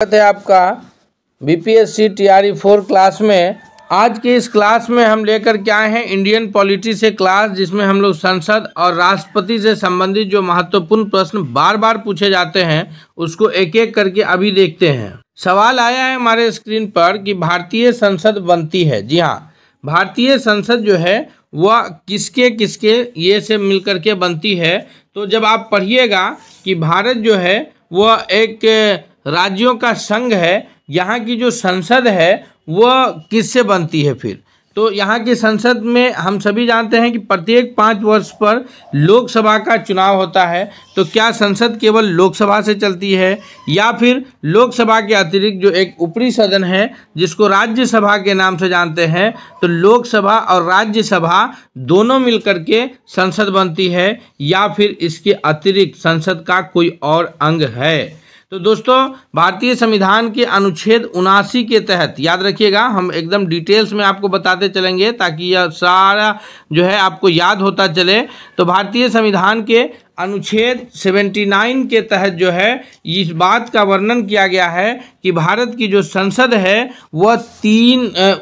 स्वागत है आपका बीपीएससी टीआरई 4 क्लास में। आज के इस क्लास में हम लेकर के आए हैं इंडियन पॉलिटी से क्लास, जिसमें हम लोग संसद और राष्ट्रपति से संबंधित जो महत्वपूर्ण प्रश्न बार बार पूछे जाते हैं उसको एक एक करके अभी देखते हैं। सवाल आया है हमारे स्क्रीन पर कि भारतीय संसद बनती है। जी हाँ, भारतीय संसद जो है वह किसके किसके ये से मिलकर के बनती है। तो जब आप पढ़िएगा कि भारत जो है वह एक राज्यों का संघ है, यहाँ की जो संसद है वह किससे बनती है। फिर तो यहाँ की संसद में हम सभी जानते हैं कि प्रत्येक 5 वर्ष पर लोकसभा का चुनाव होता है। तो क्या संसद केवल लोकसभा से चलती है या फिर लोकसभा के अतिरिक्त जो एक ऊपरी सदन है जिसको राज्यसभा के नाम से जानते हैं, तो लोकसभा और राज्यसभा दोनों मिलकर के संसद बनती है या फिर इसके अतिरिक्त संसद का कोई और अंग है। तो दोस्तों, भारतीय संविधान के अनुच्छेद 79 के तहत याद रखिएगा, हम एकदम डिटेल्स में आपको बताते चलेंगे ताकि यह सारा जो है आपको याद होता चले। तो भारतीय संविधान के अनुच्छेद 79 के तहत जो है इस बात का वर्णन किया गया है कि भारत की जो संसद है वह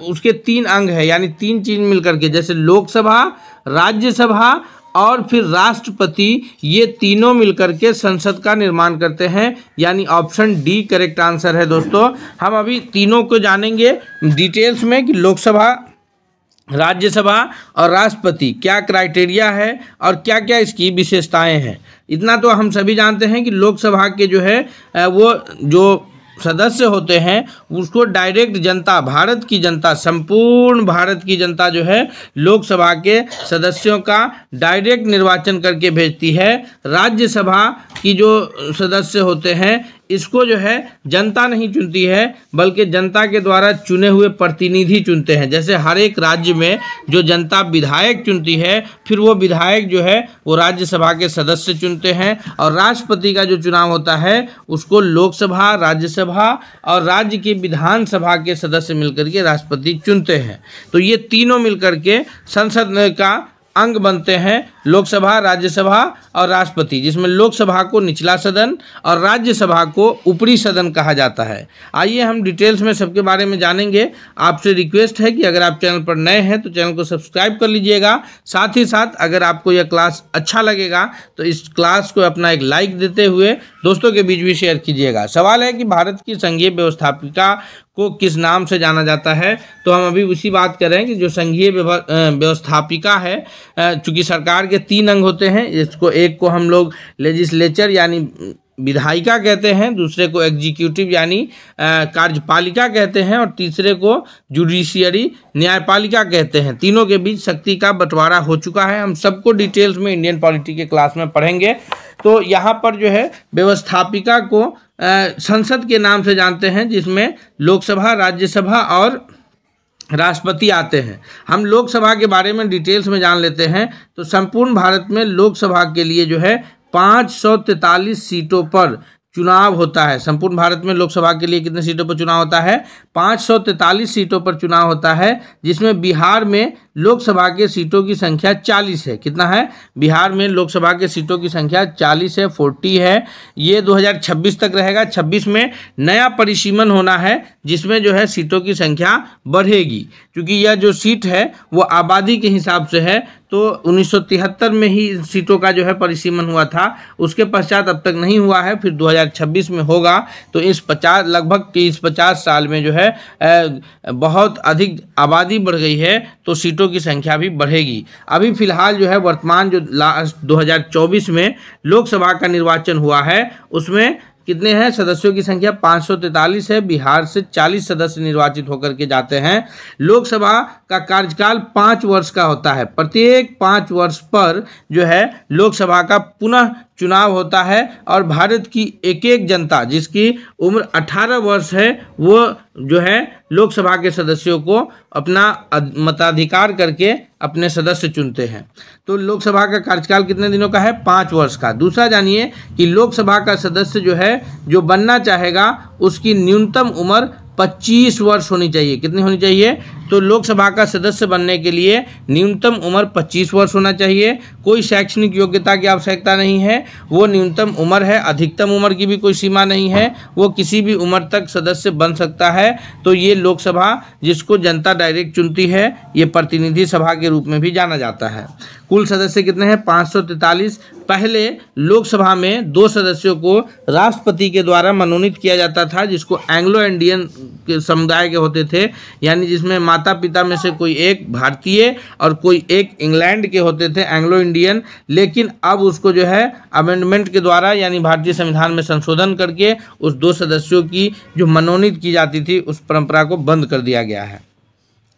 उसके 3 अंग है, यानी 3 चीज मिलकर के, जैसे लोकसभा, राज्यसभा और फिर राष्ट्रपति, ये तीनों मिलकर के संसद का निर्माण करते हैं, यानी ऑप्शन डी करेक्ट आंसर है। दोस्तों, हम अभी तीनों को जानेंगे डिटेल्स में कि लोकसभा, राज्यसभा और राष्ट्रपति क्या क्राइटेरिया है और क्या क्या इसकी विशेषताएं हैं। इतना तो हम सभी जानते हैं कि लोकसभा के जो है वो जो सदस्य होते हैं उसको डायरेक्ट जनता, भारत की जनता, संपूर्ण भारत की जनता जो है लोकसभा के सदस्यों का डायरेक्ट निर्वाचन करके भेजती है। राज्यसभा की जो सदस्य होते हैं इसको जो है जनता नहीं चुनती है बल्कि जनता के द्वारा चुने हुए प्रतिनिधि चुनते हैं। जैसे हर एक राज्य में जो जनता विधायक चुनती है, फिर वो विधायक जो है वो राज्यसभा के सदस्य चुनते हैं। और राष्ट्रपति का जो चुनाव होता है उसको लोकसभा, राज्यसभा और राज्य की विधानसभा के सदस्य मिलकर के राष्ट्रपति चुनते हैं। तो ये तीनों मिलकर के संसद का अंग बनते हैं, लोकसभा, राज्यसभा और राष्ट्रपति, जिसमें लोकसभा को निचला सदन और राज्यसभा को ऊपरी सदन कहा जाता है। आइए हम डिटेल्स में सबके बारे में जानेंगे। आपसे रिक्वेस्ट है कि अगर आप चैनल पर नए हैं तो चैनल को सब्सक्राइब कर लीजिएगा। साथ ही साथ अगर आपको यह क्लास अच्छा लगेगा तो इस क्लास को अपना एक लाइक देते हुए दोस्तों के बीच भी शेयर कीजिएगा। सवाल है कि भारत की संघीय व्यवस्थापिका को किस नाम से जाना जाता है। तो हम अभी उसी बात कर रहे हैं कि जो संघीय व्यवस्थापिका है, चूंकि सरकार के 3 अंग होते हैं, इसको एक को हम लोग लेजिस्लेचर यानी विधायिका कहते हैं, दूसरे को एग्जीक्यूटिव यानी कार्यपालिका कहते हैं और तीसरे को जुडिशियरी न्यायपालिका कहते हैं। तीनों के बीच शक्ति का बंटवारा हो चुका है। हम सबको डिटेल्स में इंडियन पॉलिटी के क्लास में पढ़ेंगे। तो यहाँ पर जो है व्यवस्थापिका को संसद के नाम से जानते हैं, जिसमें लोकसभा, राज्यसभा और राष्ट्रपति आते हैं। हम लोकसभा के बारे में डिटेल्स में जान लेते हैं। तो संपूर्ण भारत में लोकसभा के लिए जो है 543 सीटों पर चुनाव होता है। संपूर्ण भारत में लोकसभा के लिए कितने सीटों पर चुनाव होता है? 543 सीटों पर चुनाव होता है, जिसमें बिहार में लोकसभा के सीटों की संख्या 40 है। कितना है? बिहार में लोकसभा के सीटों की संख्या 40 है, 40 है। ये 2026 तक रहेगा। 26 में नया परिसीमन होना है जिसमें जो है सीटों की संख्या बढ़ेगी, क्योंकि यह जो सीट है वो आबादी के हिसाब से है। तो 1973 में ही सीटों का जो है परिसीमन हुआ था, उसके पश्चात अब तक नहीं हुआ है, फिर 2026 में होगा। तो इस 50 साल में जो है बहुत अधिक आबादी बढ़ गई है, तो सीटों की संख्या भी बढ़ेगी। अभी फिलहाल जो है वर्तमान जो लास्ट 2024 में लोकसभा का निर्वाचन हुआ है उसमें कितने हैं सदस्यों की संख्या? 543 है। बिहार से 40 सदस्य निर्वाचित होकर के जाते हैं। लोकसभा का कार्यकाल 5 वर्ष का होता है। प्रत्येक 5 वर्ष पर जो है लोकसभा का पुनः चुनाव होता है और भारत की एक एक जनता जिसकी उम्र 18 वर्ष है वो जो है लोकसभा के सदस्यों को अपना मताधिकार करके अपने सदस्य चुनते हैं। तो लोकसभा का कार्यकाल कितने दिनों का है? 5 वर्ष का। दूसरा जानिए कि लोकसभा का सदस्य जो है जो बनना चाहेगा उसकी न्यूनतम उम्र 25 वर्ष होनी चाहिए। कितनी होनी चाहिए? तो लोकसभा का सदस्य बनने के लिए न्यूनतम उम्र 25 वर्ष होना चाहिए। कोई शैक्षणिक योग्यता की आवश्यकता नहीं है, वो न्यूनतम उम्र है। अधिकतम उम्र की भी कोई सीमा नहीं है, वो किसी भी उम्र तक सदस्य बन सकता है। तो ये लोकसभा जिसको जनता डायरेक्ट चुनती है, ये प्रतिनिधि सभा के रूप में भी जाना जाता है। कुल सदस्य कितने हैं? 543। पहले लोकसभा में 2 सदस्यों को राष्ट्रपति के द्वारा मनोनीत किया जाता था, जिसको एंग्लो इंडियन समुदाय के होते थे, यानी जिसमें माता पिता में से कोई एक भारतीय और कोई एक इंग्लैंड के होते थे, एंग्लो इंडियन। लेकिन अब उसको जो है अमेंडमेंट के द्वारा, यानी भारतीय संविधान में संशोधन करके उस 2 सदस्यों की जो मनोनीत की जाती थी उस परंपरा को बंद कर दिया गया है।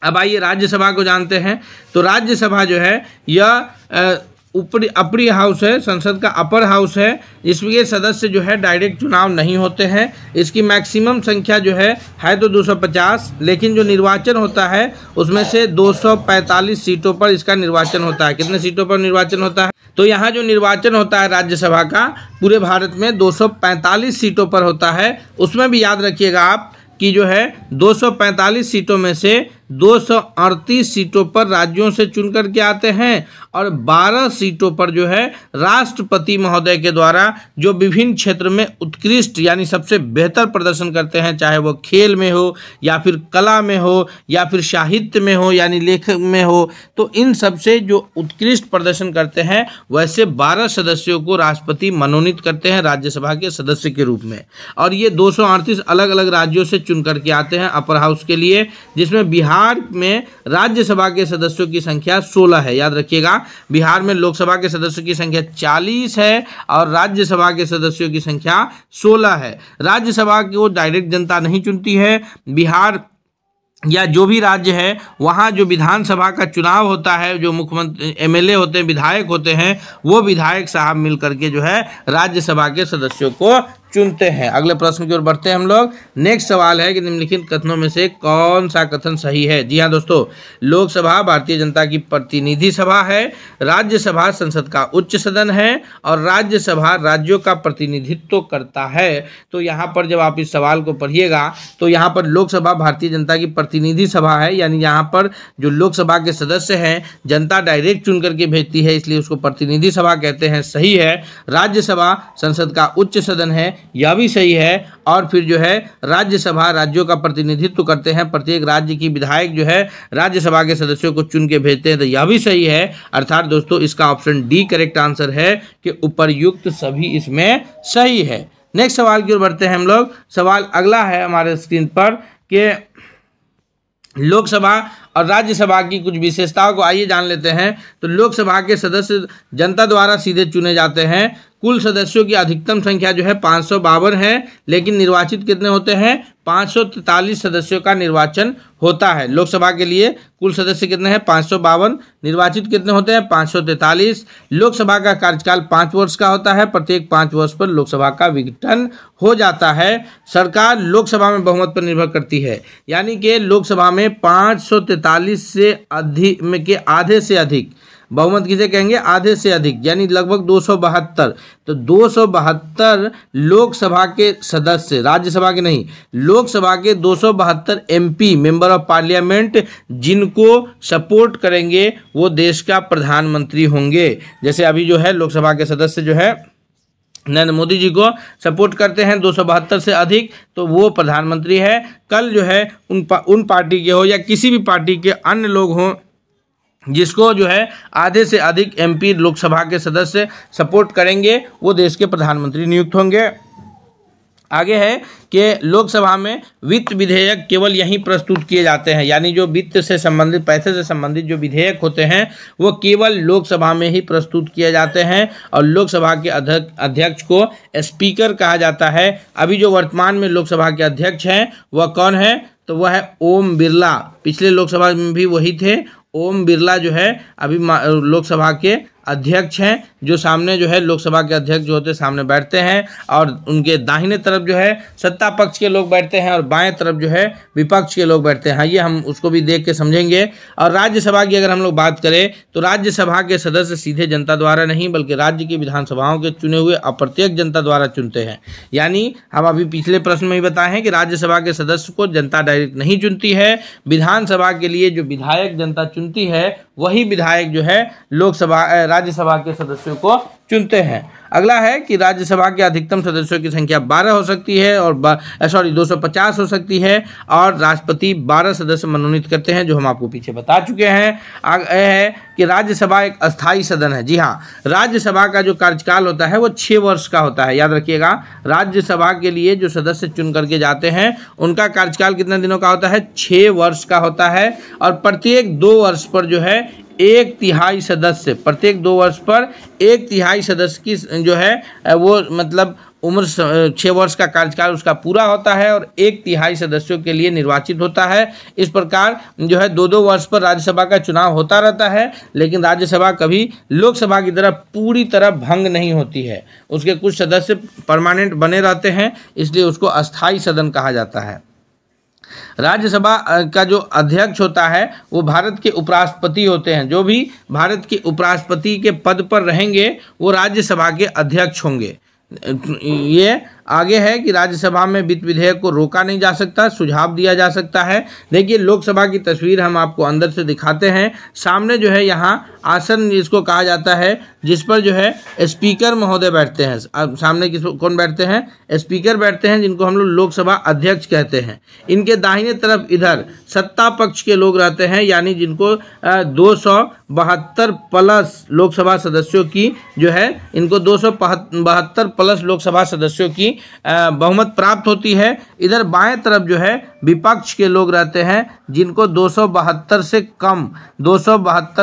अब आइए राज्यसभा को जानते हैं। तो राज्यसभा जो है यह ऊपरी हाउस है, संसद का अपर हाउस है। इसके सदस्य जो है डायरेक्ट चुनाव नहीं होते हैं। इसकी मैक्सिमम संख्या जो है तो 250, लेकिन जो निर्वाचन होता है उसमें से 245 सीटों पर इसका निर्वाचन होता है। कितने सीटों पर निर्वाचन होता है? तो यहाँ जो निर्वाचन होता है राज्यसभा का पूरे भारत में 245 सीटों पर होता है। उसमें भी याद रखिएगा आप कि जो है 245 सीटों में से 238 सीटों पर राज्यों से चुन करके आते हैं और 12 सीटों पर जो है राष्ट्रपति महोदय के द्वारा जो विभिन्न क्षेत्र में उत्कृष्ट यानी सबसे बेहतर प्रदर्शन करते हैं, चाहे वो खेल में हो या फिर कला में हो या फिर साहित्य में हो यानी लेखक में हो, तो इन सब से जो उत्कृष्ट प्रदर्शन करते हैं वैसे 12 सदस्यों को राष्ट्रपति मनोनीत करते हैं राज्यसभा के सदस्य के रूप में। और ये 238 अलग अलग राज्यों से चुन करके आते हैं अपर हाउस के लिए, जिसमें बिहार में राज्यसभा के सदस्यों की संख्या 16 है। याद रखिएगा, बिहार में लोकसभा के सदस्यों की संख्या 40 है और राज्यसभा के सदस्यों की संख्या 16 है। राज्यसभा को डायरेक्ट जनता नहीं चुनती है। बिहार या जो भी राज्य है वहाँ जो विधानसभा का चुनाव होता है, जो मुख्यमंत्री एमएलए होते हैं, विधायक होते हैं, वो विधायक साहब मिल करके जो है राज्यसभा के सदस्यों को चुनते हैं। अगले प्रश्न की ओर बढ़ते हैं हम लोग। नेक्स्ट सवाल है कि निम्नलिखित कथनों में से कौन सा कथन सही है? जी हाँ दोस्तों, लोकसभा भारतीय जनता की प्रतिनिधि सभा है, राज्यसभा संसद का उच्च सदन है और राज्यसभा राज्यों का प्रतिनिधित्व करता है। तो यहाँ पर जब आप इस सवाल को पढ़िएगा तो यहाँ पर लोकसभा भारतीय जनता की प्रतिनिधि सभा है, यानी यहाँ पर जो लोकसभा के सदस्य हैं जनता डायरेक्ट चुन करके भेजती है, इसलिए उसको प्रतिनिधि सभा कहते हैं। सही है। राज्यसभा संसद का उच्च सदन है, यह भी सही है। और फिर जो है राज्यसभा राज्यों का प्रतिनिधित्व करते हैं, प्रत्येक राज्य की विधायक जो है राज्यसभा के सदस्यों को चुन के भेजते हैं, तो यह भी सही है। अर्थात दोस्तों इसका ऑप्शन डी करेक्ट आंसर है कि उपर्युक्त सभी इसमें सही है। नेक्स्ट सवाल की ओर बढ़ते हैं हम लोग। सवाल अगला है हमारे स्क्रीन पर कि लोकसभा और राज्यसभा की कुछ विशेषताओं को आइए जान लेते हैं। तो लोकसभा के सदस्य जनता द्वारा सीधे चुने जाते हैं। कुल सदस्यों की अधिकतम संख्या जो है 552 है, लेकिन निर्वाचित कितने होते हैं? 543 सदस्यों का निर्वाचन होता है। लोकसभा के लिए कुल सदस्य कितने हैं? 552। निर्वाचित कितने होते हैं? 543। लोकसभा का कार्यकाल 5 वर्ष का होता है। प्रत्येक 5 वर्ष पर लोकसभा का विघटन हो जाता है। सरकार लोकसभा में बहुमत पर निर्भर करती है, यानी कि लोकसभा में 543 से अधिक में के आधे से अधिक बहुमत किसे कहेंगे? आधे से अधिक, यानी लगभग 272। तो 272 लोकसभा के सदस्य, राज्यसभा के नहीं, लोकसभा के 272 एमपी मेंबर ऑफ पार्लियामेंट जिनको सपोर्ट करेंगे वो देश का प्रधानमंत्री होंगे। जैसे अभी जो है लोकसभा के सदस्य जो है नरेंद्र मोदी जी को सपोर्ट करते हैं 272 से अधिक, तो वो प्रधानमंत्री है। कल जो है उन पार्टी के हो या किसी भी पार्टी के अन्य लोग हों जिसको जो है आधे से अधिक एमपी लोकसभा के सदस्य सपोर्ट करेंगे, वो देश के प्रधानमंत्री नियुक्त होंगे। आगे है कि लोकसभा में वित्त विधेयक केवल यहीं प्रस्तुत किए जाते हैं, यानी जो वित्त से संबंधित, पैसे से संबंधित जो विधेयक होते हैं वो केवल लोकसभा में ही प्रस्तुत किए जाते हैं। और लोकसभा के अध्यक्ष को स्पीकर कहा जाता है। अभी जो वर्तमान में लोकसभा के अध्यक्ष हैं वह कौन है? तो वह है ओम बिरला। पिछले लोकसभा में भी वही थे। ओम बिरला जो है अभी लोकसभा के अध्यक्ष हैं, जो सामने जो है लोकसभा के अध्यक्ष जो होते हैं सामने बैठते हैं, और उनके दाहिने तरफ जो है सत्ता पक्ष के लोग बैठते हैं और बाएं तरफ जो है विपक्ष के लोग बैठते हैं। ये हम उसको भी देख के समझेंगे। और राज्यसभा की अगर हम लोग बात करें तो राज्यसभा के सदस्य सीधे जनता द्वारा नहीं बल्कि राज्य की विधानसभाओं के चुने हुए अप्रत्यक्ष जनता द्वारा चुनते हैं। यानी हम अभी पिछले प्रश्न में ही बताए हैं कि राज्यसभा के सदस्य को जनता डायरेक्ट नहीं चुनती है, विधानसभा के लिए जो विधायक जनता चुनती है वही विधायक जो है लोकसभा राज्यसभा के सदस्यों को चुनते हैं। अगला है कि राज्यसभा के अधिकतम सदस्यों की संख्या 12 हो सकती है और 250 हो सकती है, और राष्ट्रपति 12 सदस्य मनोनीत करते हैं, जो हम आपको पीछे बता चुके हैं। आगे है कि राज्यसभा एक अस्थायी सदन है। जी हाँ, राज्यसभा का जो कार्यकाल होता है वो 6 वर्ष का होता है। याद रखिएगा, राज्यसभा के लिए जो सदस्य चुन करके जाते हैं उनका कार्यकाल कितने दिनों का होता है? 6 वर्ष का होता है। और प्रत्येक 2 वर्ष पर जो है 1/3 सदस्य, प्रत्येक 2 वर्ष पर 1/3 सदस्य की जो है वो मतलब उम्र 6 वर्ष का कार्यकाल उसका पूरा होता है और 1/3 सदस्यों के लिए निर्वाचित होता है। इस प्रकार जो है 2-2 वर्ष पर राज्यसभा का चुनाव होता रहता है, लेकिन राज्यसभा कभी लोकसभा की तरह पूरी तरह भंग नहीं होती है। उसके कुछ सदस्य परमानेंट बने रहते हैं, इसलिए उसको अस्थायी सदन कहा जाता है। राज्यसभा का जो अध्यक्ष होता है वो भारत के उपराष्ट्रपति होते हैं। जो भी भारत के उपराष्ट्रपति के पद पर रहेंगे वो राज्यसभा के अध्यक्ष होंगे। ये आगे है कि राज्यसभा में वित्त विधेयक को रोका नहीं जा सकता, सुझाव दिया जा सकता है। देखिए, लोकसभा की तस्वीर हम आपको अंदर से दिखाते हैं। सामने जो है यहाँ आसन जिसको कहा जाता है, जिस पर जो है स्पीकर महोदय बैठते हैं। अब सामने कौन बैठते हैं? स्पीकर बैठते हैं, जिनको हम लोग लोकसभा अध्यक्ष कहते हैं। इनके दाहिने तरफ इधर सत्ता पक्ष के लोग रहते हैं, यानी जिनको 272 प्लस लोकसभा सदस्यों की जो है इनको 272 प्लस लोकसभा सदस्यों की बहुमत प्राप्त होती है। इधर बाएं तरफ जो है विपक्ष के लोग रहते हैं, जिनको 272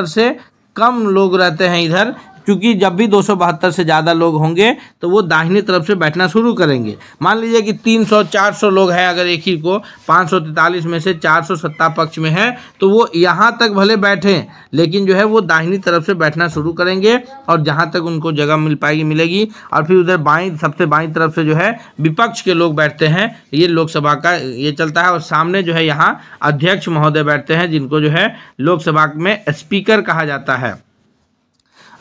से कम लोग रहते हैं इधर, क्योंकि जब भी 272 से ज़्यादा लोग होंगे तो वो दाहिनी तरफ से बैठना शुरू करेंगे। मान लीजिए कि 300-400 लोग हैं, अगर एक ही को 543 में से 400 सत्ता पक्ष में है तो वो यहाँ तक भले बैठें, लेकिन जो है वो दाहिनी तरफ से बैठना शुरू करेंगे और जहाँ तक उनको जगह मिल पाएगी मिलेगी। और फिर उधर सबसे बाईं तरफ से जो है विपक्ष के लोग बैठते हैं। ये लोकसभा का ये चलता है। और सामने जो है यहाँ अध्यक्ष महोदय बैठते हैं, जिनको जो है लोकसभा में स्पीकर कहा जाता है।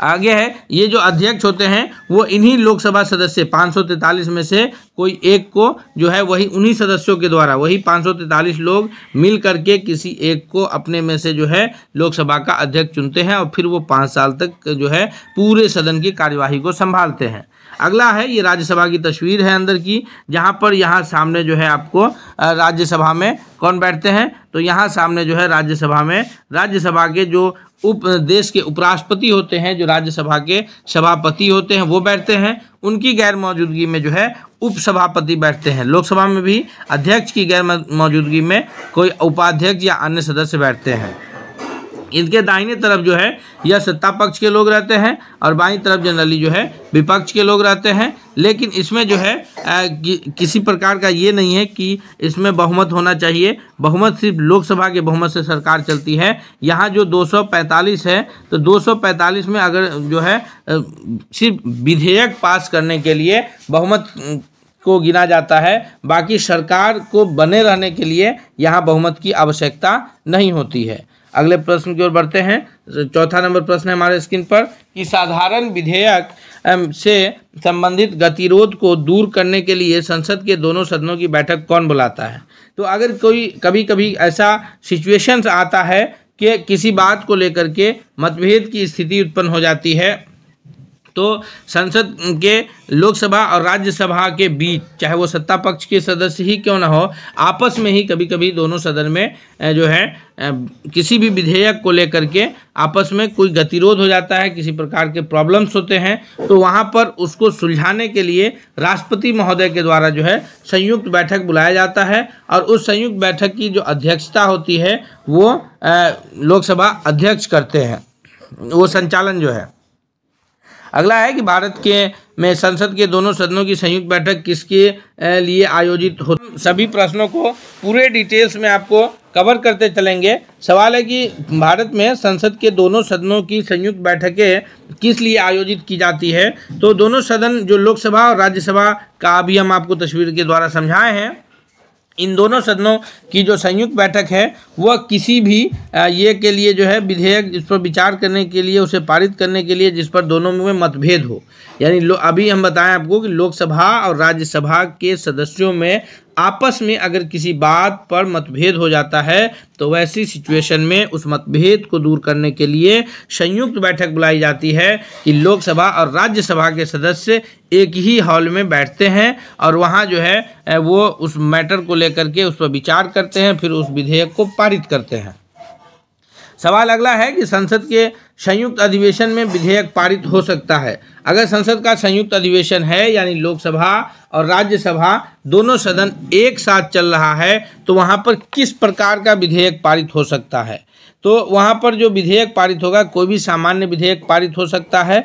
आगे है, ये जो अध्यक्ष होते हैं वो इन्हीं लोकसभा सदस्य 543 में से कोई एक को जो है वही उन्हीं सदस्यों के द्वारा वही 543 लोग मिल करके किसी एक को अपने में से जो है लोकसभा का अध्यक्ष चुनते हैं और फिर वो 5 साल तक जो है पूरे सदन की कार्यवाही को संभालते हैं। अगला है, ये राज्यसभा की तस्वीर है अंदर की, जहाँ पर यहाँ सामने जो है आपको राज्यसभा में कौन बैठते हैं? तो यहाँ सामने जो है राज्यसभा के जो देश के उपराष्ट्रपति होते हैं, जो राज्यसभा के सभापति होते हैं, वो बैठते हैं। उनकी गैर मौजूदगी में जो है उपसभापति बैठते हैं। लोकसभा में भी अध्यक्ष की गैर मौजूदगी में कोई उपाध्यक्ष या अन्य सदस्य बैठते हैं। इनके दाहिने तरफ जो है यह सत्ता पक्ष के लोग रहते हैं और बाईं तरफ जनरली जो है विपक्ष के लोग रहते हैं। लेकिन इसमें जो है किसी प्रकार का ये नहीं है कि इसमें बहुमत होना चाहिए। बहुमत सिर्फ लोकसभा के बहुमत से सरकार चलती है। यहाँ जो 245 है तो 245 में अगर जो है सिर्फ विधेयक पास करने के लिए बहुमत को गिना जाता है, बाकी सरकार को बने रहने के लिए यहाँ बहुमत की आवश्यकता नहीं होती है। अगले प्रश्न की ओर बढ़ते हैं। चौथा नंबर प्रश्न है हमारे स्क्रीन पर कि साधारण विधेयक से संबंधित गतिरोध को दूर करने के लिए संसद के दोनों सदनों की बैठक कौन बुलाता है? तो अगर कोई कभी ऐसा सिचुएशंस आता है कि किसी बात को लेकर के मतभेद की स्थिति उत्पन्न हो जाती है, तो संसद के लोकसभा और राज्यसभा के बीच, चाहे वो सत्ता पक्ष के सदस्य ही क्यों ना हो, आपस में ही कभी कभी दोनों सदन में जो है किसी भी विधेयक को लेकर के आपस में कोई गतिरोध हो जाता है, किसी प्रकार के प्रॉब्लम्स होते हैं, तो वहाँ पर उसको सुलझाने के लिए राष्ट्रपति महोदय के द्वारा जो है संयुक्त बैठक बुलाया जाता है और उस संयुक्त बैठक की जो अध्यक्षता होती है वो लोकसभा अध्यक्ष करते हैं, वो संचालन जो है। अगला है कि भारत के में संसद के दोनों सदनों की संयुक्त बैठक किसके लिए आयोजित हो। सभी प्रश्नों को पूरे डिटेल्स में आपको कवर करते चलेंगे। सवाल है कि भारत में संसद के दोनों सदनों की संयुक्त बैठकें किस लिए आयोजित की जाती है। तो दोनों सदन जो लोकसभा और राज्यसभा का अभी हम आपको तस्वीर के द्वारा समझाए हैं, इन दोनों सदनों की जो संयुक्त बैठक है वह किसी भी ये के लिए जो है विधेयक जिस पर विचार करने के लिए, उसे पारित करने के लिए जिस पर दोनों में मतभेद हो, यानी अभी हम बताएं आपको कि लोकसभा और राज्यसभा के सदस्यों में आपस में अगर किसी बात पर मतभेद हो जाता है तो वैसी सिचुएशन में उस मतभेद को दूर करने के लिए संयुक्त बैठक बुलाई जाती है कि लोकसभा और राज्यसभा के सदस्य एक ही हॉल में बैठते हैं और वहाँ जो है वो उस मैटर को लेकर के उस पर विचार करते हैं, फिर उस विधेयक को पारित करते हैं। सवाल अगला है कि संसद के संयुक्त अधिवेशन में विधेयक पारित हो सकता है। अगर संसद का संयुक्त अधिवेशन है यानी लोकसभा और राज्यसभा दोनों सदन एक साथ चल रहा है तो वहाँ पर किस प्रकार का विधेयक पारित हो सकता है। तो वहाँ पर जो विधेयक पारित होगा, कोई भी सामान्य विधेयक पारित हो सकता है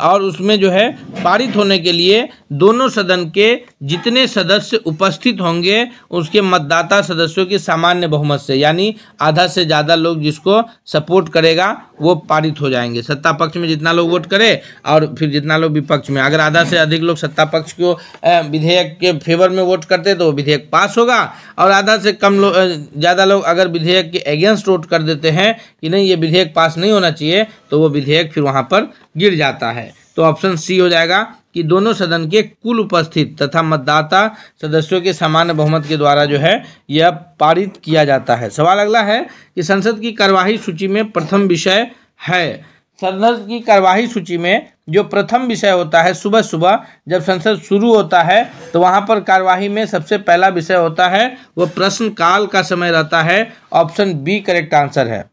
और उसमें जो है पारित होने के लिए दोनों सदन के जितने सदस्य उपस्थित होंगे उसके मतदाता सदस्यों के सामान्य बहुमत से, यानी आधा से ज़्यादा लोग जिसको सपोर्ट करेगा वो पारित हो जाएंगे। सत्ता पक्ष में जितना लोग वोट करे और फिर जितना लोग विपक्ष में, अगर आधा से अधिक लोग सत्ता पक्ष को विधेयक के फेवर में वोट करते तो वो विधेयक पास होगा और आधा से कम लोग ज़्यादा लोग अगर विधेयक के अगेंस्ट वोट कर देते हैं कि नहीं ये विधेयक पास नहीं होना चाहिए तो वो विधेयक फिर वहाँ पर गिर जाता है। तो ऑप्शन सी हो जाएगा कि दोनों सदन के कुल उपस्थित तथा मतदाता सदस्यों के सामान्य बहुमत के द्वारा जो है यह पारित किया जाता है। सवाल अगला है कि संसद की कार्यवाही सूची में प्रथम विषय है। संसद की कार्यवाही सूची में जो प्रथम विषय होता है, सुबह सुबह जब संसद शुरू होता है तो वहाँ पर कार्यवाही में सबसे पहला विषय होता है वो प्रश्नकाल का समय रहता है। ऑप्शन बी करेक्ट आंसर है।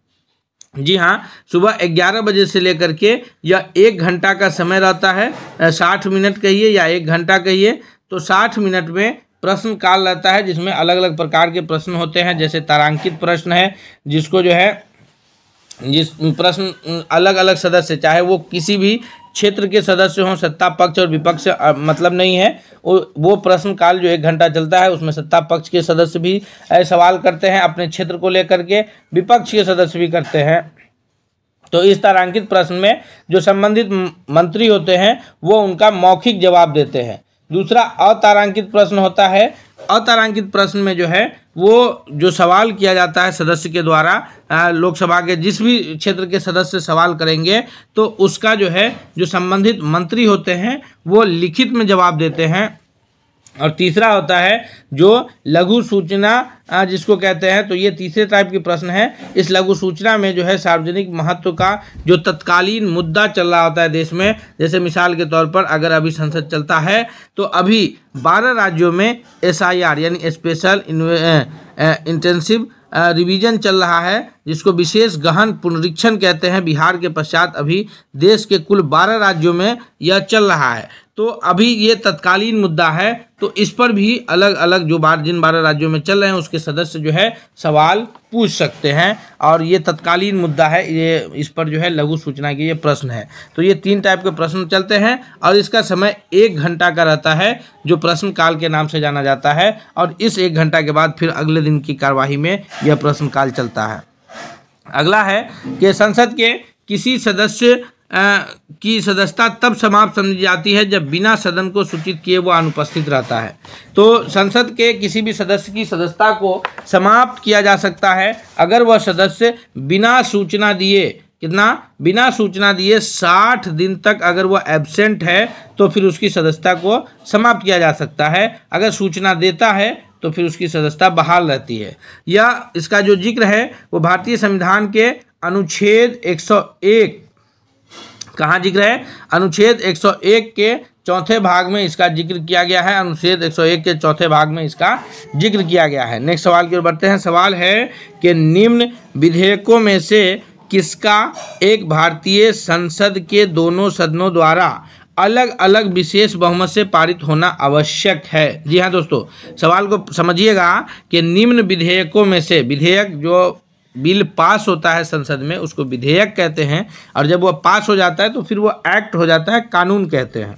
जी हाँ, सुबह 11 बजे से लेकर के यह 1 घंटा का समय रहता है। 60 मिनट कहिए या 1 घंटा कहिए, तो 60 मिनट में प्रश्न काल रहता है जिसमें अलग अलग प्रकार के प्रश्न होते हैं। जैसे तारांकित प्रश्न है जिसको जो है जिस प्रश्न अलग अलग सदस्य, चाहे वो किसी भी क्षेत्र के सदस्य हों, सत्ता पक्ष और विपक्ष मतलब नहीं है, वो प्रश्न काल जो 1 घंटा चलता है उसमें सत्ता पक्ष के सदस्य भी सवाल करते हैं अपने क्षेत्र को लेकर के, विपक्ष के सदस्य भी करते हैं। तो इस तारांकित प्रश्न में जो संबंधित मंत्री होते हैं वो उनका मौखिक जवाब देते हैं। दूसरा अतारांकित प्रश्न होता है। अतारांकित प्रश्न में जो है वो जो सवाल किया जाता है सदस्य के द्वारा, लोकसभा के जिस भी क्षेत्र के सदस्य सवाल करेंगे तो उसका जो है जो संबंधित मंत्री होते हैं वो लिखित में जवाब देते हैं। और तीसरा होता है जो लघु सूचना जिसको कहते हैं, तो ये तीसरे टाइप के प्रश्न है। इस लघु सूचना में जो है सार्वजनिक महत्व का जो तत्कालीन मुद्दा चल रहा होता है देश में, जैसे मिसाल के तौर पर अगर अभी संसद चलता है तो अभी 12 राज्यों में SIR यानी स्पेशल इंटेंसिव रिवीजन चल रहा है जिसको विशेष गहन पुनरीक्षण कहते हैं। बिहार के पश्चात अभी देश के कुल 12 राज्यों में यह चल रहा है। तो अभी ये तत्कालीन मुद्दा है, तो इस पर भी अलग अलग जो जिन 12 राज्यों में चल रहे हैं उसके सदस्य जो है सवाल पूछ सकते हैं और ये तत्कालीन मुद्दा है, ये इस पर जो है लघु सूचना के ये प्रश्न है। तो ये 3 टाइप के प्रश्न चलते हैं और इसका समय 1 घंटा का रहता है जो प्रश्न काल के नाम से जाना जाता है। और इस 1 घंटा के बाद फिर अगले दिन की कार्यवाही में यह प्रश्न काल चलता है। अगला है कि संसद के किसी सदस्य की सदस्यता तब समाप्त समझी जाती है जब बिना सदन को सूचित किए वो अनुपस्थित रहता है। तो संसद के किसी भी सदस्य की सदस्यता को समाप्त किया जा सकता है अगर वह सदस्य बिना सूचना दिए, कितना, बिना सूचना दिए 60 दिन तक अगर वह एब्सेंट है तो फिर उसकी सदस्यता को समाप्त किया जा सकता है। अगर सूचना देता है तो फिर उसकी सदस्यता बहाल रहती है। या इसका जो जिक्र है वो भारतीय संविधान के अनुच्छेद 101, कहाँ जिक्र है, अनुच्छेद 101 के चौथे भाग में इसका जिक्र किया गया है। अनुच्छेद 101 के चौथे भाग में इसका जिक्र किया गया है। नेक्स्ट सवाल की ओर बढ़ते हैं। सवाल है कि निम्न विधेयकों में से किसका एक भारतीय संसद के दोनों सदनों द्वारा अलग अलग विशेष बहुमत से पारित होना आवश्यक है। जी हाँ दोस्तों, सवाल को समझिएगा कि निम्न विधेयकों में से, विधेयक जो बिल पास होता है संसद में उसको विधेयक कहते हैं और जब वह पास हो जाता है तो फिर वो एक्ट हो जाता है, कानून कहते हैं।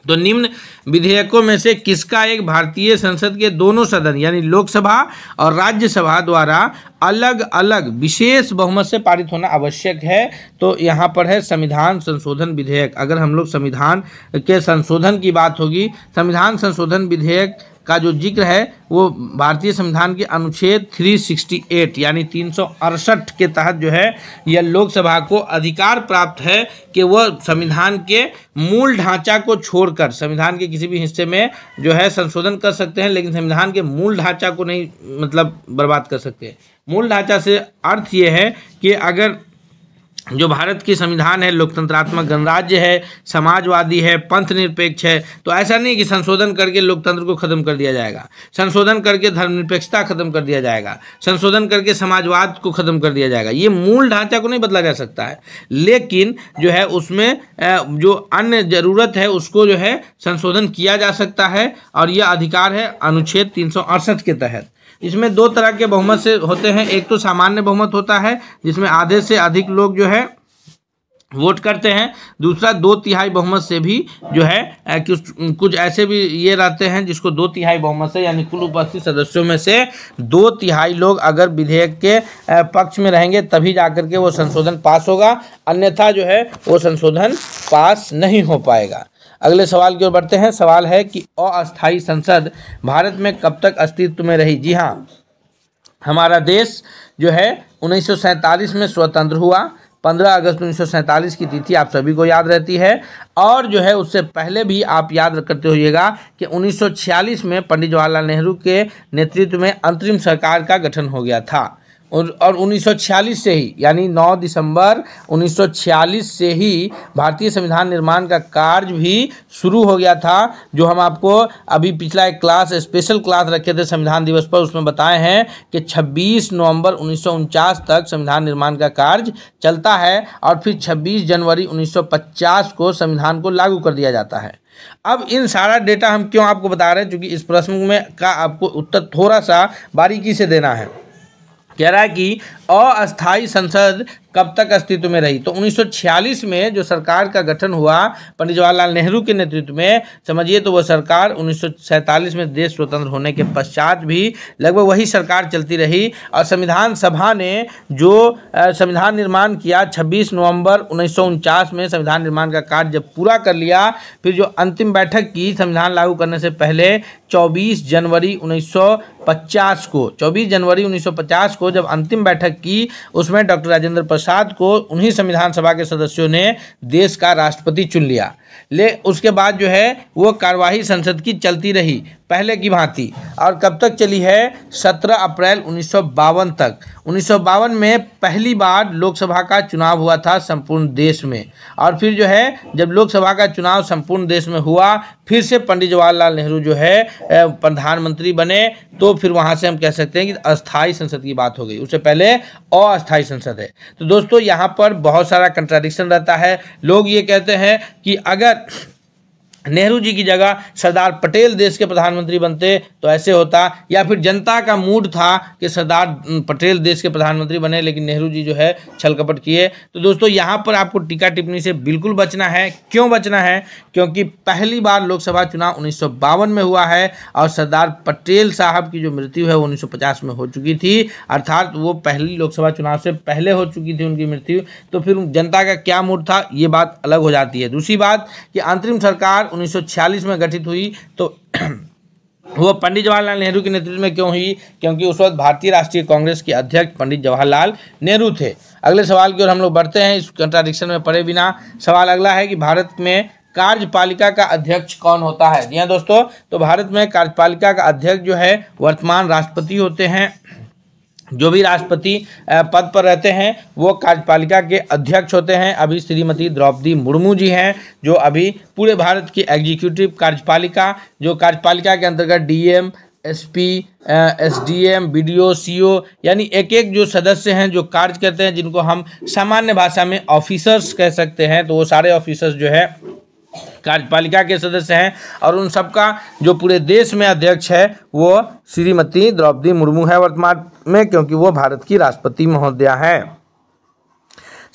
तो निम्न विधेयकों में से किसका एक भारतीय संसद के दोनों सदन यानी लोकसभा और राज्यसभा द्वारा अलग अलग विशेष बहुमत से पारित होना आवश्यक है? तो यहाँ पर है संविधान संशोधन विधेयक। अगर हम लोग संविधान के संशोधन की बात होगी, संविधान संशोधन विधेयक का जो जिक्र है वो भारतीय संविधान के अनुच्छेद 368 यानी 368 के तहत जो है यह लोकसभा को अधिकार प्राप्त है कि वह संविधान के मूल ढांचा को छोड़कर संविधान के किसी भी हिस्से में जो है संशोधन कर सकते हैं, लेकिन संविधान के मूल ढांचा को नहीं मतलब बर्बाद कर सकते। मूल ढांचा से अर्थ ये है कि अगर जो भारत की संविधान है लोकतंत्रात्मक गणराज्य है, समाजवादी है, पंथ निरपेक्ष है, तो ऐसा नहीं कि संशोधन करके लोकतंत्र को खत्म कर दिया जाएगा, संशोधन करके धर्मनिरपेक्षता खत्म कर दिया जाएगा, संशोधन करके समाजवाद को खत्म कर दिया जाएगा। ये मूल ढांचा को नहीं बदला जा सकता है, लेकिन जो है उसमें जो अन्य जरूरत है उसको जो है संशोधन किया जा सकता है और यह अधिकार है अनुच्छेद 368 के तहत। इसमें दो तरह के बहुमत से होते हैं, एक तो सामान्य बहुमत होता है जिसमें आधे से अधिक लोग जो है वोट करते हैं, दूसरा 2/3 बहुमत से भी जो है कुछ ऐसे भी ये रहते हैं जिसको 2/3 बहुमत से यानी कुल उपस्थित सदस्यों में से 2/3 लोग अगर विधेयक के पक्ष में रहेंगे तभी जाकर के वो संशोधन पास होगा, अन्यथा जो है वो संशोधन पास नहीं हो पाएगा। अगले सवाल की ओर बढ़ते हैं। सवाल है कि अस्थायी संसद भारत में कब तक अस्तित्व में रही? जी हाँ, हमारा देश जो है 1947 में स्वतंत्र हुआ। 15 अगस्त 1947 की तिथि आप सभी को याद रहती है, और जो है उससे पहले भी आप याद करते होइएगा कि 1946 में पंडित जवाहरलाल नेहरू के नेतृत्व में अंतरिम सरकार का गठन हो गया था और 1946 से ही यानी 9 दिसंबर 1946 से ही भारतीय संविधान निर्माण का कार्य भी शुरू हो गया था। जो हम आपको अभी पिछला एक क्लास स्पेशल क्लास रखे थे संविधान दिवस पर, उसमें बताए हैं कि 26 नवंबर 1949 तक संविधान निर्माण का कार्य चलता है और फिर 26 जनवरी 1950 को संविधान को लागू कर दिया जाता है। अब इन सारा डेटा हम क्यों आपको बता रहे हैं, क्योंकि इस प्रश्न में का आपको उत्तर थोड़ा सा बारीकी से देना है। कह रहा है कि अस्थायी संसद कब तक अस्तित्व में रही? तो 1946 में जो सरकार का गठन हुआ पंडित जवाहरलाल नेहरू के नेतृत्व में, समझिए तो वह सरकार 1947 में देश स्वतंत्र होने के पश्चात भी लगभग वही सरकार चलती रही और संविधान सभा ने जो संविधान निर्माण किया 26 नवंबर 1949 में संविधान निर्माण का कार्य जब पूरा कर लिया, फिर जो अंतिम बैठक की संविधान लागू करने से पहले 24 जनवरी 1950 को जब अंतिम बैठक की, उसमें डॉक्टर राजेंद्र प्रसाद को उन्हीं संविधान सभा के सदस्यों ने देश का राष्ट्रपति चुन लिया। उसके बाद जो है वो कार्यवाही संसद की चलती रही पहले की भांति, और कब तक चली है? 17 अप्रैल 1952 तक। 1952 में पहली बार लोकसभा का चुनाव हुआ था संपूर्ण देश में, और फिर जो है जब लोकसभा का चुनाव संपूर्ण देश में हुआ, फिर से पंडित जवाहरलाल नेहरू जो है प्रधानमंत्री बने, तो फिर वहाँ से हम कह सकते हैं कि अस्थायी संसद की बात हो गई। उससे पहले अस्थायी संसद है। तो दोस्तों यहाँ पर बहुत सारा कंट्राडिक्शन रहता है। लोग ये कहते हैं कि अगर नेहरू जी की जगह सरदार पटेल देश के प्रधानमंत्री बनते तो ऐसे होता, या फिर जनता का मूड था कि सरदार पटेल देश के प्रधानमंत्री बने लेकिन नेहरू जी जो है छल कपट किए। तो दोस्तों यहाँ पर आपको टीका टिप्पणी से बिल्कुल बचना है। क्यों बचना है? क्योंकि पहली बार लोकसभा चुनाव 1952 में हुआ है और सरदार पटेल साहब की जो मृत्यु है वो 1950 में हो चुकी थी, अर्थात वो पहली लोकसभा चुनाव से पहले हो चुकी थी उनकी मृत्यु। तो फिर जनता का क्या मूड था, ये बात अलग हो जाती है। दूसरी बात कि अंतरिम सरकार 1946 में गठित हुई तो वो पंडित जवाहरलाल नेहरू के नेतृत्व में क्यों हुई? क्योंकि उस वक्त भारतीय राष्ट्रीय कांग्रेस के अध्यक्ष पंडित जवाहरलाल नेहरू थे। अगले सवाल की ओर हम लोग बढ़ते हैं इस कंट्राडिक्शन में पड़े बिना। सवाल अगला है कि भारत में कार्यपालिका का अध्यक्ष कौन होता है? जी हाँ दोस्तों, तो भारत में कार्यपालिका का अध्यक्ष जो है वर्तमान राष्ट्रपति होते हैं। जो भी राष्ट्रपति पद पर रहते हैं वो कार्यपालिका के अध्यक्ष होते हैं। अभी श्रीमती द्रौपदी मुर्मू जी हैं जो अभी पूरे भारत की एग्जीक्यूटिव कार्यपालिका, जो कार्यपालिका के अंतर्गत DM, SP, SDM, BDO, CO यानी एक एक जो सदस्य हैं जो कार्य करते हैं, जिनको हम सामान्य भाषा में ऑफिसर्स कह सकते हैं, तो वो सारे ऑफिसर्स जो है कार्यपालिका के सदस्य हैं। और उन सबका जो पूरे देश में अध्यक्ष है वो श्रीमती द्रौपदी मुर्मू है वर्तमान में, क्योंकि वो भारत की राष्ट्रपति महोदया है।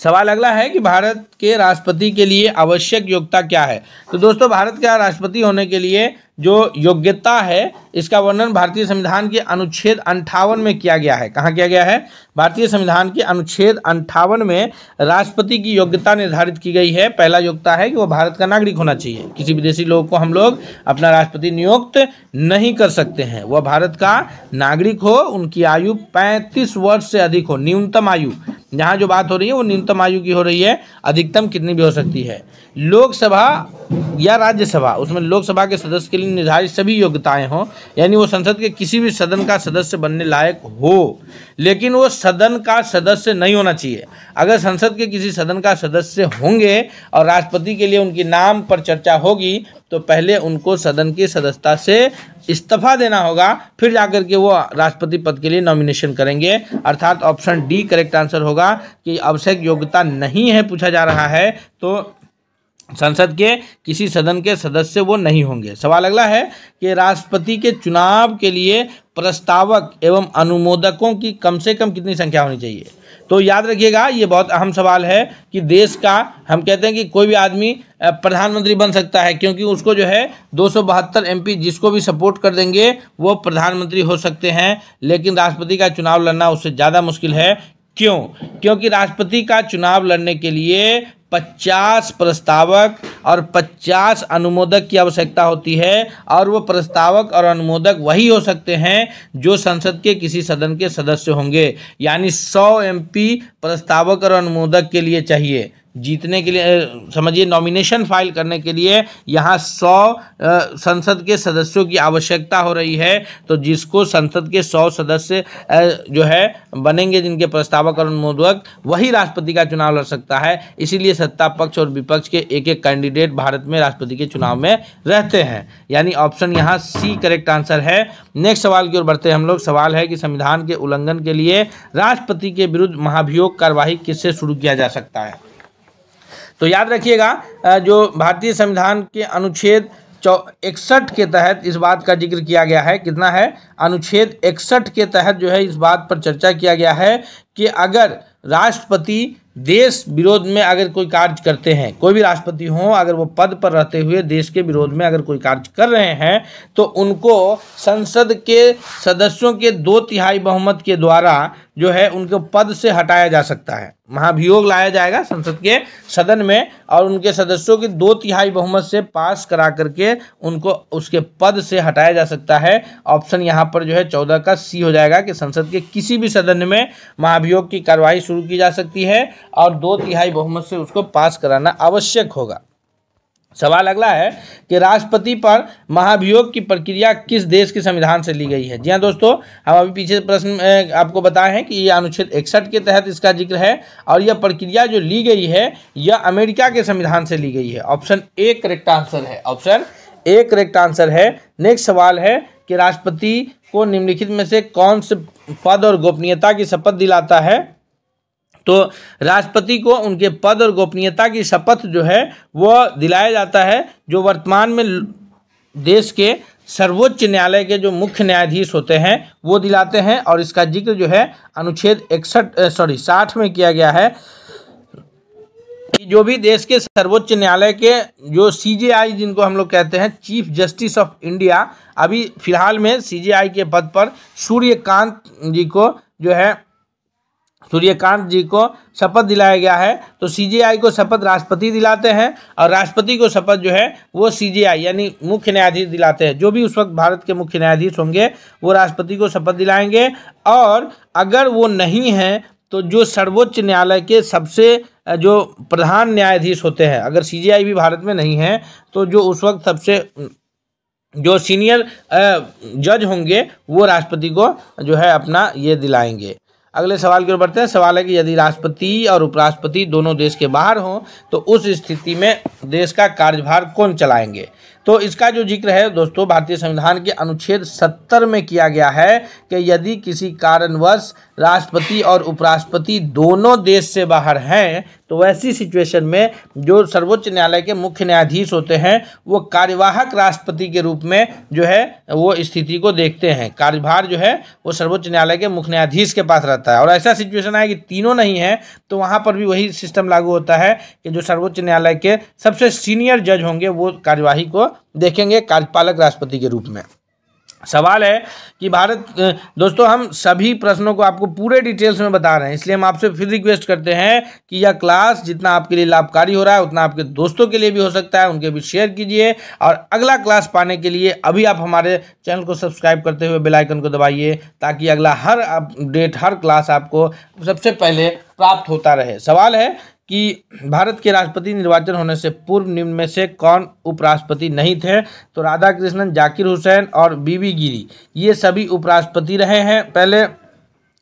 सवाल अगला है कि भारत के राष्ट्रपति के लिए आवश्यक योग्यता क्या है। तो दोस्तों, भारत का राष्ट्रपति होने के लिए जो योग्यता है इसका वर्णन भारतीय संविधान के अनुच्छेद 58 में किया गया है। कहाँ किया गया है? भारतीय संविधान के अनुच्छेद 58 में राष्ट्रपति की योग्यता निर्धारित की गई है। पहला योग्यता है कि वो भारत का नागरिक होना चाहिए। किसी विदेशी लोग को हम लोग अपना राष्ट्रपति नियुक्त नहीं कर सकते हैं। वह भारत का नागरिक हो, उनकी आयु 35 वर्ष से अधिक हो, न्यूनतम आयु। यहाँ जो बात हो रही है वो न्यूनतम आयु की हो रही है, अधिकतम कितनी भी हो सकती है। लोकसभा या राज्यसभा, उसमें लोकसभा के सदस्य के लिए निर्धारित सभी योग्यताएं हों, यानी वो संसद के किसी भी सदन का सदस्य बनने लायक हो, लेकिन वो सदन का सदस्य नहीं होना चाहिए। अगर संसद के किसी सदन का सदस्य होंगे और राष्ट्रपति के लिए उनके नाम पर चर्चा होगी तो पहले उनको सदन की सदस्यता से इस्तीफा देना होगा, फिर जाकर के वो राष्ट्रपति पद के लिए नॉमिनेशन करेंगे। अर्थात ऑप्शन डी करेक्ट आंसर होगा कि आवश्यक योग्यता नहीं है पूछा जा रहा है तो संसद के किसी सदन के सदस्य वो नहीं होंगे। सवाल अगला है कि राष्ट्रपति के चुनाव के लिए प्रस्तावक एवं अनुमोदकों की कम से कम कितनी संख्या होनी चाहिए। तो याद रखिएगा, ये बहुत अहम सवाल है कि देश का, हम कहते हैं कि कोई भी आदमी प्रधानमंत्री बन सकता है, क्योंकि उसको जो है 272 MP जिसको भी सपोर्ट कर देंगे वो प्रधानमंत्री हो सकते हैं, लेकिन राष्ट्रपति का चुनाव लड़ना उससे ज़्यादा मुश्किल है। क्यों? क्योंकि राष्ट्रपति का चुनाव लड़ने के लिए 50 प्रस्तावक और 50 अनुमोदक की आवश्यकता होती है, और वो प्रस्तावक और अनुमोदक वही हो सकते हैं जो संसद के किसी सदन के सदस्य होंगे। यानी 100 MP प्रस्तावक और अनुमोदक के लिए चाहिए। जीतने के लिए, समझिए, नॉमिनेशन फाइल करने के लिए यहाँ 100 संसद के सदस्यों की आवश्यकता हो रही है। तो जिसको संसद के 100 सदस्य जो है बनेंगे, जिनके प्रस्तावक और अनुमोदक, वही राष्ट्रपति का चुनाव लड़ सकता है। इसीलिए सत्ता पक्ष और विपक्ष के एक एक कैंडिडेट भारत में राष्ट्रपति के चुनाव में रहते हैं। यानी ऑप्शन यहाँ सी करेक्ट आंसर है। नेक्स्ट सवाल की ओर बढ़ते हैं हम लोग। सवाल है कि संविधान के उल्लंघन के लिए राष्ट्रपति के विरुद्ध महाभियोग कार्यवाही किससे शुरू किया जा सकता है। तो याद रखिएगा, जो भारतीय संविधान के अनुच्छेद 61 के तहत इस बात का जिक्र किया गया है। कितना है? अनुच्छेद 61 के तहत जो है इस बात पर चर्चा किया गया है कि अगर राष्ट्रपति देश विरोध में अगर कोई कार्य करते हैं, कोई भी राष्ट्रपति हो, अगर वो पद पर रहते हुए देश के विरोध में अगर कोई कार्य कर रहे हैं तो उनको संसद के सदस्यों के 2/3 बहुमत के द्वारा जो है उनको पद से हटाया जा सकता है। महाभियोग लाया जाएगा संसद के सदन में और उनके सदस्यों के 2/3 बहुमत से पास करा करके उनको उसके पद से हटाया जा सकता है। ऑप्शन यहाँ पर जो है 14 का सी हो जाएगा कि संसद के किसी भी सदन में महाभियोग की कार्रवाई शुरू की जा सकती है और 2/3 बहुमत से उसको पास कराना आवश्यक होगा। सवाल अगला है कि राष्ट्रपति पर महाभियोग की प्रक्रिया किस देश के संविधान से ली गई है। जी हाँ दोस्तों, हम अभी पीछे प्रश्न आपको बताए हैं कि ये अनुच्छेद 61 के तहत इसका जिक्र है और यह प्रक्रिया जो ली गई है यह अमेरिका के संविधान से ली गई है। ऑप्शन ए करेक्ट आंसर है। ऑप्शन ए करेक्ट आंसर है। नेक्स्ट सवाल है कि राष्ट्रपति को निम्नलिखित में से कौन से पद और गोपनीयता की शपथ दिलाता है। तो राष्ट्रपति को उनके पद और गोपनीयता की शपथ जो है वो दिलाया जाता है जो वर्तमान में देश के सर्वोच्च न्यायालय के जो मुख्य न्यायाधीश होते हैं वो दिलाते हैं। और इसका जिक्र जो है अनुच्छेद 60 में किया गया है कि जो भी देश के सर्वोच्च न्यायालय के जो CJI जिनको हम लोग कहते हैं, चीफ जस्टिस ऑफ इंडिया, अभी फिलहाल में CJI के पद पर सूर्यकांत जी को शपथ दिलाया गया है। तो CJI को शपथ राष्ट्रपति दिलाते हैं और राष्ट्रपति को शपथ जो है वो CJI यानी मुख्य न्यायाधीश दिलाते हैं। जो भी उस वक्त भारत के मुख्य न्यायाधीश होंगे वो राष्ट्रपति को शपथ दिलाएंगे। और अगर वो नहीं हैं तो जो सर्वोच्च न्यायालय के सबसे जो प्रधान न्यायाधीश होते हैं, अगर CJI भी भारत में नहीं है तो जो उस वक्त सबसे जो सीनियर जज होंगे वो राष्ट्रपति को जो है अपना ये दिलाएंगे। अगले सवाल की ओर बढ़ते हैं। सवाल है कि यदि राष्ट्रपति और उपराष्ट्रपति दोनों देश के बाहर हों तो उस स्थिति में देश का कार्यभार कौन चलाएंगे। तो इसका जो जिक्र है दोस्तों भारतीय संविधान के अनुच्छेद 70 में किया गया है कि यदि किसी कारणवश राष्ट्रपति और उपराष्ट्रपति दोनों देश से बाहर हैं तो वैसी सिचुएशन में जो सर्वोच्च न्यायालय के मुख्य न्यायाधीश होते हैं वो कार्यवाहक राष्ट्रपति के रूप में जो है वो स्थिति को देखते हैं। कार्यभार जो है वो सर्वोच्च न्यायालय के मुख्य न्यायाधीश के पास रहता है। और ऐसा सिचुएशन है कि तीनों नहीं है तो वहाँ पर भी वही सिस्टम लागू होता है कि जो सर्वोच्च न्यायालय के सबसे सीनियर जज होंगे वो कार्यवाही को देखेंगे कार्यपालक राष्ट्रपति के रूप में। सवाल है कि दोस्तों हम सभी प्रश्नों को आपको पूरे डिटेल्स में बता रहे हैं, इसलिए हम आपसे फिर रिक्वेस्ट करते हैं कि यह क्लास जितना आपके लिए लाभकारी हो रहा है उतना आपके दोस्तों के लिए भी हो सकता है, उनके भी शेयर कीजिए। और अगला क्लास पाने के लिए अभी आप हमारे चैनल को सब्सक्राइब करते हुए बेल आइकन को दबाइए ताकि अगला हर अपडेट हर क्लास आपको सबसे पहले प्राप्त होता रहे। सवाल है कि भारत के राष्ट्रपति निर्वाचन होने से पूर्व निम्न में से कौन उपराष्ट्रपति नहीं थे? तो राधाकृष्णन, जाकिर हुसैन और बीबी गिरी ये सभी उपराष्ट्रपति रहे हैं। पहले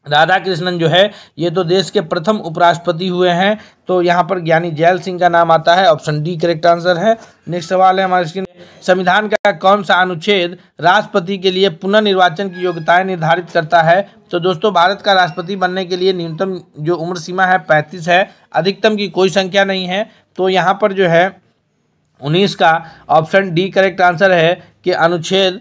राधाकृष्णन जो है ये तो देश के प्रथम उपराष्ट्रपति हुए हैं, तो यहाँ पर ज्ञानी जैल सिंह का नाम आता है, ऑप्शन डी करेक्ट आंसर है। नेक्स्ट सवाल है हमारे स्क्रीन, संविधान का कौन सा अनुच्छेद राष्ट्रपति के लिए पुनः निर्वाचन की योग्यताएं निर्धारित करता है? तो दोस्तों भारत का राष्ट्रपति बनने के लिए न्यूनतम जो उम्र सीमा है 35 है, अधिकतम की कोई संख्या नहीं है, तो यहाँ पर जो है 19 का ऑप्शन डी करेक्ट आंसर है कि अनुच्छेद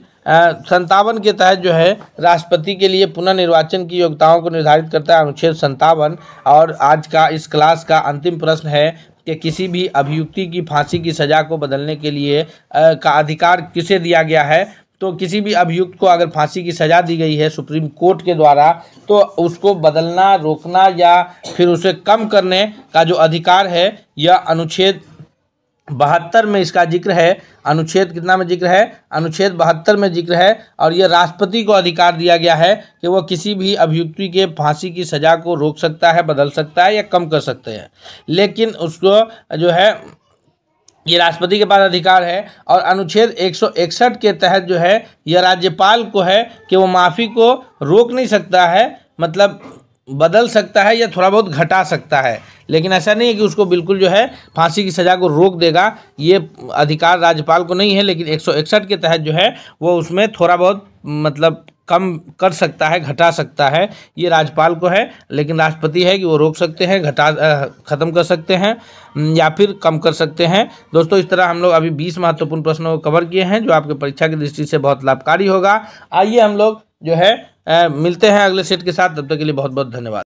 57 के तहत जो है राष्ट्रपति के लिए पुनः निर्वाचन की योग्यताओं को निर्धारित करता है अनुच्छेद 57। और आज का इस क्लास का अंतिम प्रश्न है कि किसी भी अभियुक्ति की फांसी की सज़ा को बदलने के लिए का अधिकार किसे दिया गया है? तो किसी भी अभियुक्त को अगर फांसी की सज़ा दी गई है सुप्रीम कोर्ट के द्वारा तो उसको बदलना, रोकना या फिर उसे कम करने का जो अधिकार है यह अनुच्छेद 72 में इसका जिक्र है। अनुच्छेद कितना में जिक्र है? अनुच्छेद 72 में जिक्र है। और यह राष्ट्रपति को अधिकार दिया गया है कि वह किसी भी अभियुक्ति के फांसी की सज़ा को रोक सकता है, बदल सकता है या कम कर सकते हैं, लेकिन उसको जो है ये राष्ट्रपति के पास अधिकार है। और अनुच्छेद 161 के तहत जो है यह राज्यपाल को है कि वो माफ़ी को रोक नहीं सकता है, मतलब बदल सकता है या थोड़ा बहुत घटा सकता है, लेकिन ऐसा नहीं है कि उसको बिल्कुल जो है फांसी की सज़ा को रोक देगा। ये अधिकार राज्यपाल को नहीं है, लेकिन 161 के तहत जो है वो उसमें थोड़ा बहुत मतलब कम कर सकता है, घटा सकता है, ये राज्यपाल को है। लेकिन राष्ट्रपति है कि वो रोक सकते हैं, ख़त्म कर सकते हैं या फिर कम कर सकते हैं। दोस्तों इस तरह हम लोग अभी 20 महत्वपूर्ण प्रश्नों को कवर किए हैं जो आपके परीक्षा की दृष्टि से बहुत लाभकारी होगा। आइए हम लोग जो है मिलते हैं अगले सेट के साथ, तब तक के लिए बहुत बहुत धन्यवाद।